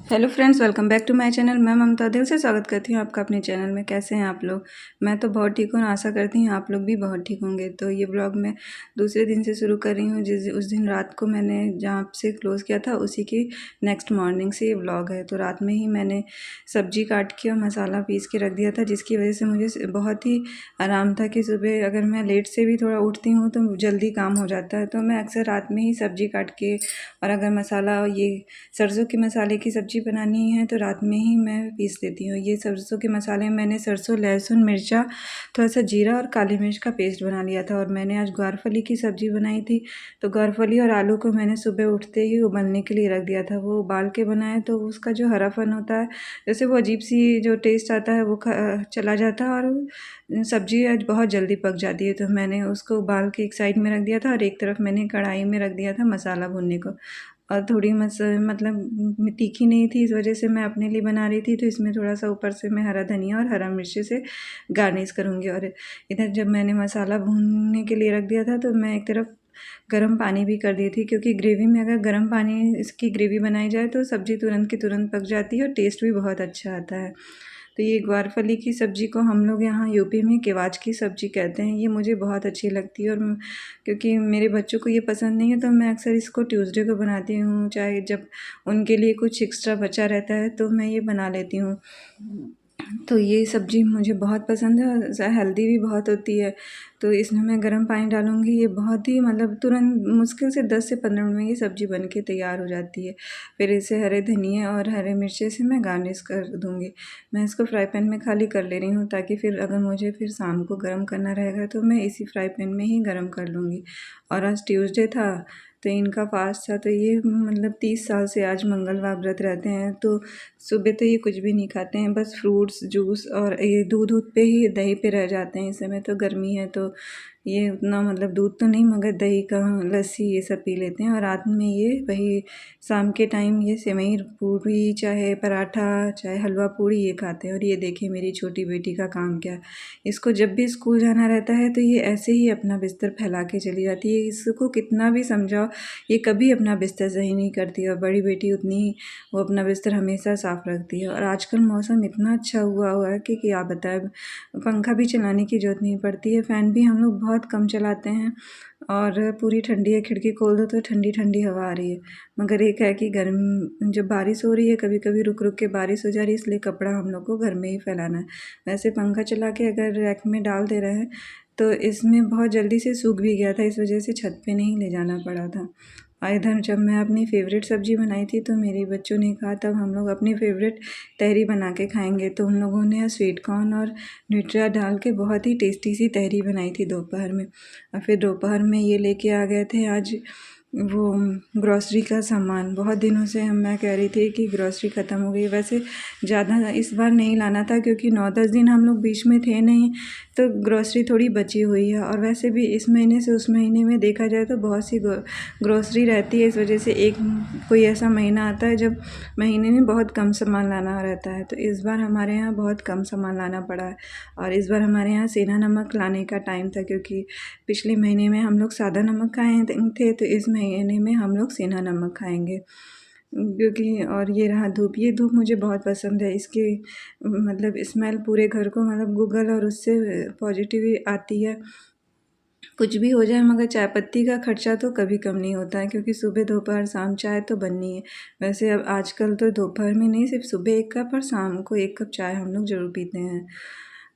Hello friends, welcome back to my channel. मैं ममता दिल से स्वागत करती हूँ आपका अपने चैनल में। कैसे हैं आप लोग? मैं तो बहुत ठीक हूँ, आशा करती हूँ आप लोग भी बहुत ठीक होंगे। तो ये ब्लॉग मैं दूसरे दिन से शुरू कर रही हूँ। उस दिन रात को मैंने जहाँ से क्लोज़ किया था उसी की नेक्स्ट मॉर्निंग से ये ब्लॉग है। तो रात में ही मैंने सब्जी काट के और मसाला पीस के रख दिया था, जिसकी वजह से मुझे बहुत ही आराम था कि सुबह अगर मैं लेट से भी थोड़ा उठती हूँ तो जल्दी काम हो जाता है। तो मैं अक्सर रात में ही सब्जी काट के, और अगर मसाला ये सरसों के मसाले की सब्ज़ी बनानी है तो रात में ही मैं पीस देती हूँ। ये सरसों के मसाले मैंने सरसों, लहसुन, मिर्चा, थोड़ा सा जीरा और काली मिर्च का पेस्ट बना लिया था। और मैंने आज ग्वारफली की सब्ज़ी बनाई थी, तो ग्वारफली और आलू को मैंने सुबह उठते ही उबलने के लिए रख दिया था। वो उबाल के बनाए तो उसका जो हरापन होता है, जैसे वो अजीब सी जो टेस्ट आता है वो चला जाता है, और सब्ज़ी आज बहुत जल्दी पक जाती है। तो मैंने उसको उबाल के एक साइड में रख दिया था और एक तरफ मैंने कढ़ाई में रख दिया था मसाला भूनने को। और थोड़ी मतलब तीखी नहीं थी, इस वजह से मैं अपने लिए बना रही थी। तो इसमें थोड़ा सा ऊपर से मैं हरा धनिया और हरा मिर्ची से गार्निश करूँगी। और इधर जब मैंने मसाला भूनने के लिए रख दिया था तो मैं एक तरफ गर्म पानी भी कर दी थी, क्योंकि ग्रेवी में अगर गर्म पानी इसकी ग्रेवी बनाई जाए तो सब्ज़ी तुरंत की तुरंत पक जाती है और टेस्ट भी बहुत अच्छा आता है। तो ये ग्वारफली की सब्ज़ी को हम लोग यहाँ यूपी में केवाच की सब्ज़ी कहते हैं। ये मुझे बहुत अच्छी लगती है, और क्योंकि मेरे बच्चों को ये पसंद नहीं है तो मैं अक्सर इसको ट्यूसडे को बनाती हूँ। चाहे जब उनके लिए कुछ एक्स्ट्रा बचा रहता है तो मैं ये बना लेती हूँ। तो ये सब्ज़ी मुझे बहुत पसंद है और हेल्दी भी बहुत होती है। तो इसमें मैं गर्म पानी डालूँगी। ये बहुत ही मतलब तुरंत मुश्किल से 10 से 15 मिनट में ये सब्ज़ी बन के तैयार हो जाती है। फिर इसे हरे धनिए और हरे मिर्ची से मैं गार्निश कर दूँगी। मैं इसको फ्राई पैन में खाली कर ले रही हूँ, ताकि फिर अगर मुझे फिर शाम को गर्म करना रहेगा तो मैं इसी फ्राई पैन में ही गर्म कर लूँगी। और आज ट्यूसडे था तो इनका फास्ट था, तो ये मतलब 30 साल से आज मंगलवार व्रत रहते हैं। तो सुबह तो ये कुछ भी नहीं खाते हैं, बस फ्रूट्स, जूस और ये दूध पे ही, दही पे रह जाते हैं। इस समय तो गर्मी है तो ये उतना मतलब दूध तो नहीं मगर दही का, लस्सी ये सब पी लेते हैं। और रात में ये वही शाम के टाइम ये सेवई पूरी, चाहे पराठा, चाहे हलवा पूड़ी ये खाते हैं। और ये देखिए मेरी छोटी बेटी का काम क्या है। इसको जब भी स्कूल जाना रहता है तो ये ऐसे ही अपना बिस्तर फैला के चली जाती है। इसको कितना भी समझाओ ये कभी अपना बिस्तर सही नहीं करती। और बड़ी बेटी उतनी ही, वो अपना बिस्तर हमेशा साफ़ रखती है। और आजकल मौसम इतना अच्छा हुआ है कि क्या बताएं, पंखा भी चलाने की ज़रूरत नहीं पड़ती है। फ़ैन भी हम लोग बहुत कम चलाते हैं, और पूरी ठंडी है। खिड़की खोल दो तो ठंडी ठंडी हवा आ रही है। मगर एक है कि गर्म जब बारिश हो रही है, कभी कभी रुक रुक के बारिश हो जा रही है, इसलिए कपड़ा हम लोग को घर में ही फैलाना है। वैसे पंखा चला के अगर रैक में डाल दे रहे हैं तो इसमें बहुत जल्दी से सूख भी गया था, इस वजह से छत पे नहीं ले जाना पड़ा था। और इधर जब मैं अपनी फ़ेवरेट सब्ज़ी बनाई थी तो मेरे बच्चों ने कहा तब हम लोग अपनी फ़ेवरेट तहरी बना के खाएंगे। तो उन लोगों ने स्वीट कॉर्न और न्यूट्रिया डाल के बहुत ही टेस्टी सी तहरी बनाई थी दोपहर में। और फिर दोपहर में ये लेके आ गए थे आज वो ग्रॉसरी का सामान। बहुत दिनों से मैं कह रही थी कि ग्रॉसरी ख़त्म हो गई। वैसे ज़्यादा इस बार नहीं लाना था, क्योंकि 9-10 दिन हम लोग बीच में थे नहीं, तो ग्रॉसरी थोड़ी बची हुई है। और वैसे भी इस महीने से उस महीने में देखा जाए तो बहुत सी ग्रॉसरी रहती है। इस वजह से एक कोई ऐसा महीना आता है जब महीने में बहुत कम सामान लाना रहता है। तो इस बार हमारे यहाँ बहुत कम सामान लाना पड़ा है। और इस बार हमारे यहाँ सेंधा नमक लाने का टाइम था, क्योंकि पिछले महीने में हम लोग सादा नमक खाए थे, तो इस महीने में हम लोग सेंधा नमक खाएंगे। क्योंकि और ये रहा धूप, ये धूप मुझे बहुत पसंद है। इसकी मतलब स्मेल पूरे घर को मतलब गूगल और उससे पॉजिटिव आती है। कुछ भी हो जाए मगर चाय पत्ती का खर्चा तो कभी कम नहीं होता है, क्योंकि सुबह दोपहर शाम चाय तो बननी है। वैसे अब आजकल तो दोपहर में नहीं, सिर्फ सुबह एक कप और शाम को एक कप चाय हम लोग ज़रूर पीते हैं।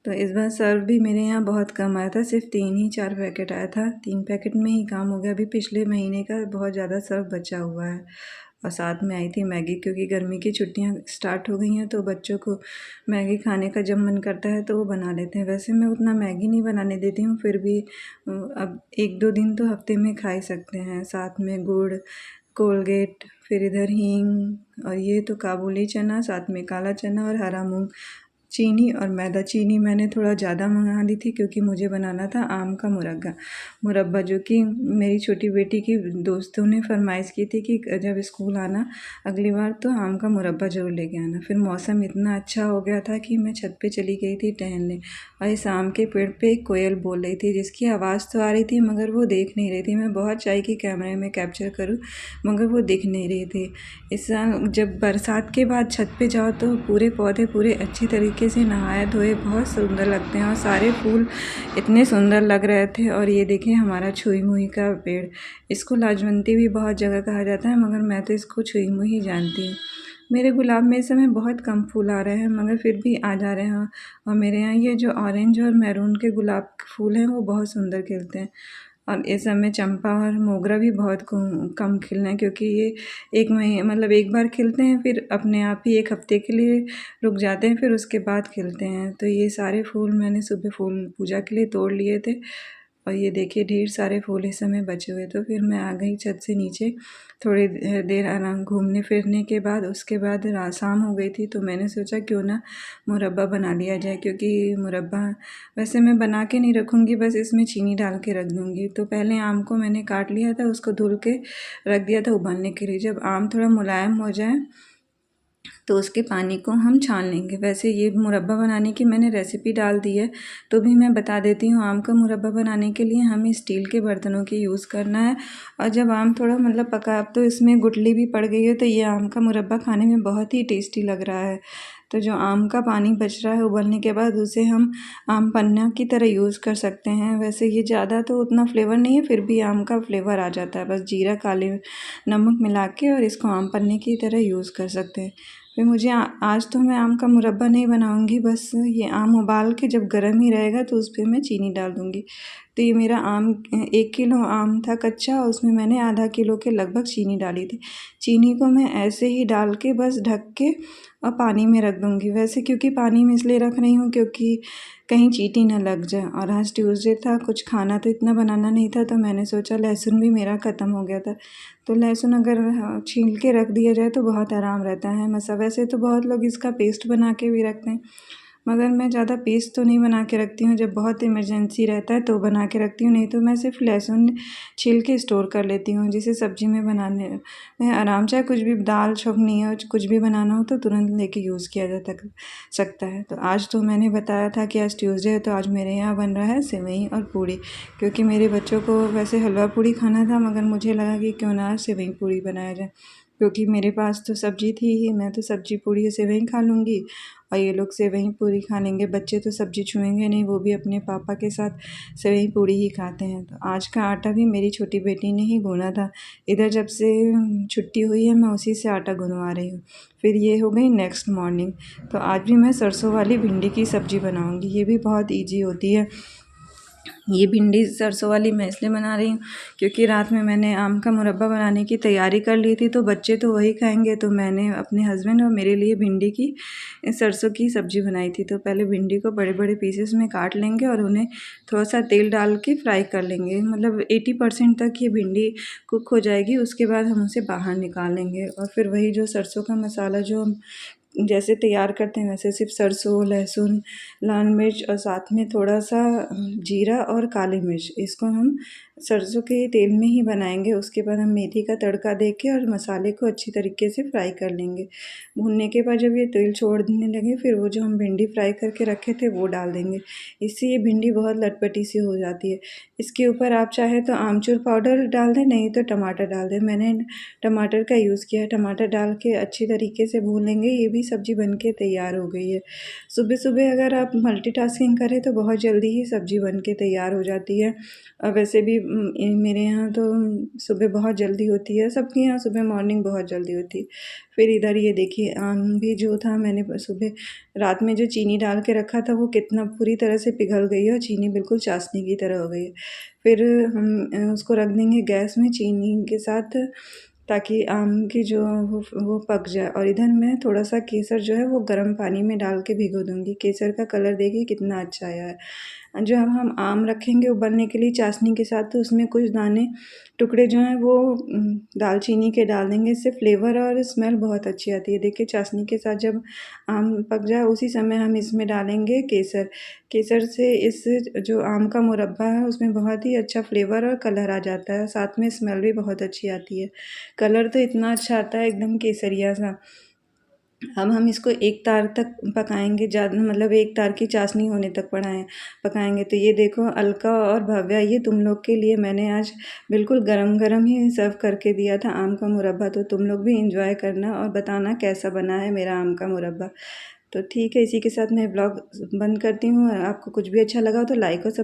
तो इस बार सर्व भी मेरे यहाँ बहुत कम आया था, सिर्फ 3 ही 4 पैकेट आया था। 3 पैकेट में ही काम हो गया। अभी पिछले महीने का बहुत ज़्यादा सर्व बचा हुआ है। और साथ में आई थी मैगी, क्योंकि गर्मी की छुट्टियां स्टार्ट हो गई हैं तो बच्चों को मैगी खाने का जब मन करता है तो वो बना लेते हैं। वैसे मैं उतना मैगी नहीं बनाने देती हूँ, फिर भी अब 1-2 दिन तो हफ्ते में खा ही सकते हैं। साथ में गुड़, कोलगेट, फिर इधर हींग, और ये तो काबुली चना, साथ में काला चना और हरा मूंग, चीनी और मैदा। चीनी मैंने थोड़ा ज़्यादा मंगा ली थी क्योंकि मुझे बनाना था आम का मुरब्बा, जो कि मेरी छोटी बेटी की दोस्तों ने फरमाइश की थी कि जब स्कूल आना अगली बार तो आम का मुरब्बा ज़रूर लेके आना। फिर मौसम इतना अच्छा हो गया था कि मैं छत पे चली गई थी टहलने, और इस आम के पेड़ पे एक कोयल बोल रही थी, जिसकी आवाज़ तो आ रही थी मगर वो देख नहीं रही थी। मैं बहुत चाही कि कैमरे में कैप्चर करूँ मगर वो दिख नहीं रही थी। इस जब बरसात के बाद छत पे जाओ तो पूरे पौधे पूरे अच्छी तरीके से नहाए धोए बहुत सुंदर लगते हैं, और सारे फूल इतने सुंदर लग रहे थे। और ये देखिए हमारा छुई मुई का पेड़, इसको लाजवंती भी बहुत जगह कहा जाता है मगर मैं तो इसको छुई मुई ही जानती हूँ। मेरे गुलाब में इस समय बहुत कम फूल आ रहे हैं मगर फिर भी आ जा रहे हैं, और मेरे यहाँ ये जो ऑरेंज और मैरून के गुलाब के फूल हैं वो बहुत सुंदर खिलते हैं। और इस समय चंपा और मोगरा भी बहुत कम खिल रहे हैं, क्योंकि ये एक महीने मतलब एक बार खिलते हैं फिर अपने आप ही एक हफ्ते के लिए रुक जाते हैं, फिर उसके बाद खिलते हैं। तो ये सारे फूल मैंने सुबह फूल पूजा के लिए तोड़ लिए थे, और ये देखिए ढेर सारे फूल इस समय बचे हुए। तो फिर मैं आ गई छत से नीचे, थोड़ी देर आराम घूमने फिरने के बाद उसके बाद शाम हो गई थी, तो मैंने सोचा क्यों ना मुरब्बा बना लिया जाए, क्योंकि मुरब्बा वैसे मैं बना के नहीं रखूँगी, बस इसमें चीनी डाल के रख दूँगी। तो पहले आम को मैंने काट लिया था, उसको धुल के रख दिया था उबालने के लिए। जब आम थोड़ा मुलायम हो जाए तो उसके पानी को हम छान लेंगे। वैसे ये मुरब्बा बनाने की मैंने रेसिपी डाल दी है, तो भी मैं बता देती हूँ। आम का मुरब्बा बनाने के लिए हमें स्टील के बर्तनों की यूज़ करना है, और जब आम थोड़ा मतलब पका, अब तो इसमें गुठली भी पड़ गई है, तो ये आम का मुरब्बा खाने में बहुत ही टेस्टी लग रहा है। तो जो आम का पानी बच रहा है उबलने के बाद, उसे हम आम पन्ना की तरह यूज़ कर सकते हैं। वैसे ये ज़्यादा तो उतना फ्लेवर नहीं है, फिर भी आम का फ्लेवर आ जाता है, बस जीरा काले नमक मिला के और इसको आम पन्ने की तरह यूज़ कर सकते हैं। फिर मुझे आज तो मैं आम का मुरब्बा नहीं बनाऊंगी, बस ये आम उबाल के जब गर्म ही रहेगा तो उस पर मैं चीनी डाल दूंगी। तो ये मेरा आम 1 किलो आम था कच्चा, उसमें मैंने आधा किलो के लगभग चीनी डाली थी। चीनी को मैं ऐसे ही डाल के बस ढक के और पानी में रख दूंगी। वैसे क्योंकि पानी में इसलिए रख रही हूँ क्योंकि कहीं चींटी ना लग जाए, और आज ट्यूसडे था, कुछ खाना तो इतना बनाना नहीं था, तो मैंने सोचा लहसुन भी मेरा ख़त्म हो गया था, तो लहसुन अगर छील के रख दिया जाए तो बहुत आराम रहता है मसा। वैसे तो बहुत लोग इसका पेस्ट बना के भी रखते हैं, मगर मैं ज़्यादा पेस्ट तो नहीं बना के रखती हूँ। जब बहुत इमरजेंसी रहता है तो बना के रखती हूँ, नहीं तो मैं सिर्फ लहसुन छील के स्टोर कर लेती हूँ, जिसे सब्ज़ी में बनाने में आराम, चाहे कुछ भी दाल छोंकनी हो कुछ भी बनाना हो तो तुरंत लेके यूज़ किया जा सकता है। तो आज तो मैंने बताया था कि आज ट्यूसडे है, तो आज मेरे यहाँ बन रहा है सेवई और पूड़ी, क्योंकि मेरे बच्चों को वैसे हलवा पूड़ी खाना था मगर मुझे लगा कि क्यों ना सेवई पूड़ी बनाया जाए, क्योंकि मेरे पास तो सब्ज़ी थी ही, मैं तो सब्ज़ी पूड़ी सेवई खा लूँगी और ये लोग सेवई पूड़ी खा लेंगे। बच्चे तो सब्ज़ी छुएंगे नहीं, वो भी अपने पापा के साथ सेवई पूड़ी ही खाते हैं। तो आज का आटा भी मेरी छोटी बेटी ने ही गूँधा था। इधर जब से छुट्टी हुई है मैं उसी से आटा गुनवा रही हूँ। फिर ये हो गई नेक्स्ट मॉर्निंग। तो आज भी मैं सरसों वाली भिंडी की सब्ज़ी बनाऊँगी, ये भी बहुत ईजी होती है। ये भिंडी सरसों वाली मैं इसलिए बना रही हूँ क्योंकि रात में मैंने आम का मुरब्बा बनाने की तैयारी कर ली थी, तो बच्चे तो वही खाएंगे, तो मैंने अपने हस्बैंड और मेरे लिए भिंडी की सरसों की सब्ज़ी बनाई थी। तो पहले भिंडी को बड़े बड़े पीसेस में काट लेंगे और उन्हें थोड़ा सा तेल डाल के फ्राई कर लेंगे, मतलब 80% तक ये भिंडी कुक हो जाएगी। उसके बाद हम उसे बाहर निकाल लेंगे, और फिर वही जो सरसों का मसाला जो हम जैसे तैयार करते हैं वैसे सिर्फ सरसों, लहसुन, लाल मिर्च और साथ में थोड़ा सा जीरा और काली मिर्च, इसको हम सरसों के तेल में ही बनाएंगे। उसके बाद हम मेथी का तड़का दे के और मसाले को अच्छी तरीके से फ्राई कर लेंगे। भुनने के बाद जब ये तेल छोड़ने लगे फिर वो जो हम भिंडी फ्राई करके रखे थे वो डाल देंगे। इससे ये भिंडी बहुत लटपटी सी हो जाती है। इसके ऊपर आप चाहे तो आमचूर पाउडर डाल दें, नहीं तो टमाटर डाल दें। मैंने टमाटर का यूज़ किया है। टमाटर डाल के अच्छी तरीके से भून लेंगे। ये भी सब्ज़ी बन के तैयार हो गई है। सुबह सुबह अगर आप मल्टीटास्किंग करें तो बहुत जल्दी ही सब्ज़ी बन के तैयार हो जाती है। और वैसे भी मेरे यहाँ तो सुबह बहुत जल्दी होती है, सबके यहाँ सुबह मॉर्निंग बहुत जल्दी होती है। फिर इधर ये देखिए आम भी जो था, मैंने सुबह रात में जो चीनी डाल के रखा था वो कितना पूरी तरह से पिघल गई है और चीनी बिल्कुल चाशनी की तरह हो गई है। फिर हम उसको रख देंगे गैस में चीनी के साथ, ताकि आम की जो वो पक जाए। और इधर मैं थोड़ा सा केसर जो है वो गर्म पानी में डाल के भिगो दूँगी। केसर का कलर देखिए कितना अच्छा आया है। जो हम आम रखेंगे उबलने के लिए चाशनी के साथ, तो उसमें कुछ दाने टुकड़े जो हैं वो दालचीनी के डाल देंगे। इससे फ्लेवर और स्मेल बहुत अच्छी आती है। देखिए चाशनी के साथ जब आम पक जाए उसी समय हम इसमें डालेंगे केसर। केसर से इस जो आम का मुरब्बा है उसमें बहुत ही अच्छा फ्लेवर और कलर आ जाता है, साथ में स्मेल भी बहुत अच्छी आती है। कलर तो इतना अच्छा आता है एकदम केसरिया सा। अब हम इसको एक तार तक पकाएंगे, ज़्यादा मतलब एक तार की चाशनी होने तक पकाएंगे। तो ये देखो अलका और भव्या, ये तुम लोग के लिए मैंने आज बिल्कुल गरम गरम ही सर्व करके दिया था आम का मुरब्बा। तो तुम लोग भी इंजॉय करना और बताना कैसा बना है मेरा आम का मुरब्बा। तो ठीक है, इसी के साथ मैं ब्लॉग बंद करती हूँ। आपको कुछ भी अच्छा लगा हो तो लाइक और